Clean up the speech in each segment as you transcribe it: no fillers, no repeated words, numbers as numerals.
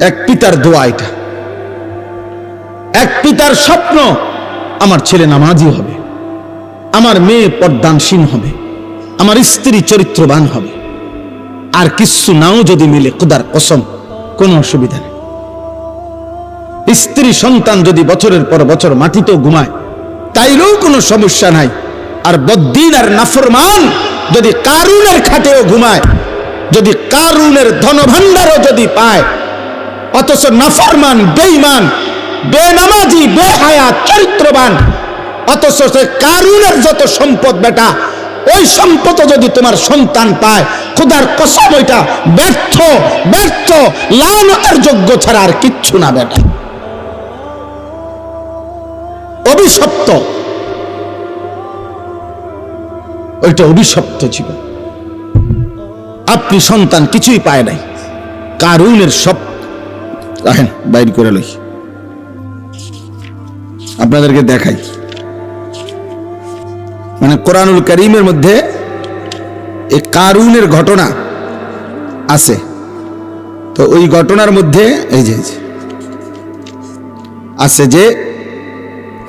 এক পিতার দোয়া এটা, এক পিতার স্বপ্ন আমার ছেলে নামাজি হবে, আমার মেয়ে পর্দানসীন হবে, আমার স্ত্রী চরিত্রবান হবে। আর কিছু নাও যদি মিলে খোদার কসম কোনো অসুবিধা নেই। স্ত্রী সন্তান যদি বছরের পর বছর মাটিতেও ঘুমায় তাইলেও কোনো সমস্যা নাই। আর বদ্দিন আর নাফরমান যদি কারুনের খাটেও ঘুমায়, যদি কারুনের ধনভাণ্ডারও যদি পায়, অথচ নাফরমান, বেঈমান, বেনামাজি, বেহায়া, চরিত্রবান, অথচ সে কারুনের যত সম্পদ বেটা, ওই সম্পদ যদি তোমার সন্তান পায়, খোদার কসম ওইটা ব্যর্থ, ব্যর্থ, লানতের যোগ্য ছাড়া আর কিচ্ছু না বেটা, অভিশপ্ত, ওইটা অভিশপ্ত জীবন। আপনি সন্তান কিছুই পায় নাই, কারুনের সব রাখেন বাইর করে লই, আপনাদেরকে দেখাই। মানে কোরআনুল কারীমের মধ্যে এই কারুনের ঘটনা আছে। তো ওই ঘটনার মধ্যে এই যে আছে যে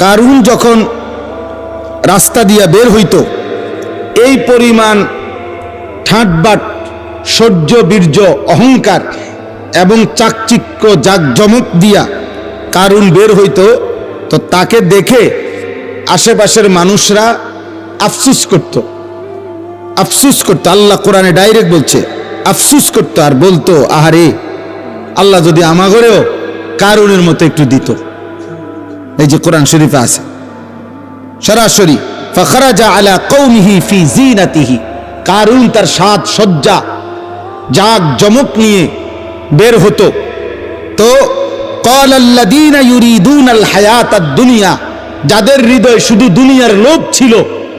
কারুন যখন রাস্তা দিয়া বের হইতো, এই পরিমাণ ঠাটবাট, সহ্য, বীর্য, অহংকার এবং চাকচিক্য, জাকজমক দিয়া কারুন বের হইতো। তো তাকে দেখে আশেপাশের মানুষরা আফসুস করত, আফসুস করতো। আল্লাহ কোরআনে ডাইরেক্ট বলছে, আফসুস করতো আর বলতো, আহারে আল্লাহ যদি আমাগরেও কারুনের মতো একটু দিত। এই যে কোরআন শরীফে আছে সরাসরি, ফাখরাজা আলা কওমিহি ফি জিনাতিহি, কারুন তার সাজ সজ্জা জাকজমক নিয়ে বের হতো। তো ক্বালাল্লাযীনা ইউরিদুনাল হায়াতাদ দুনিয়া, যাদের হৃদয়ে শুধু দুনিয়ার লোভ ছিল,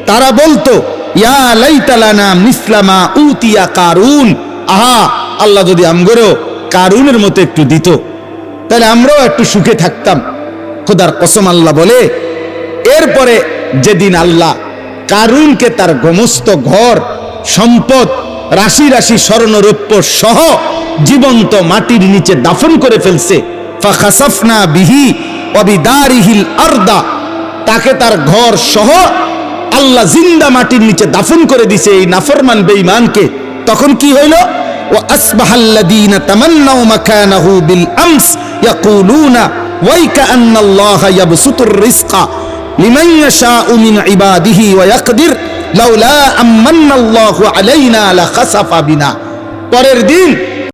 তারা বলতো, ইয়া লাইতা লানা মিসলা মা উতিয়া কারুন, আহা আল্লাহ যদি আমগরেও কারুনের মতো একটু দিত, তাহলে আমরাও একটু সুখে থাকতাম। খোদার কসম আল্লাহ বলে, এরপরে যেদিন আল্লাহ কারুনকে তার সমস্ত ঘর সম্পদ, রাশি রাশি স্বর্ণরৌপ্য সহ জীবন্ত মাটির নিচে দাফন করে ফেলছে, ফাখাসাফনা বিহি ওয়া বিদারিহিল আরদা, তাকে তার ঘর সহ আল্লাহ জিন্দা মাটির নিচে দাফন করে দিছে এই নাফরমান বেঈমানকে। তখন কি হইল? ওয়া আসবাহাল্লাযীনা তামান্নাউ মাকানাহু বিল আমস ইয়াকুলুনা ওয়াইকা আন্নাল্লাহা ইয়াবসুতুর রিজকা লিমান ইয়াশাউ মিন ইবাদিহি ওয়া ইয়াকদির লাউলা আমান্নাল্লাহু আলাইনা লাখাসাফা বিনা। পরের দিন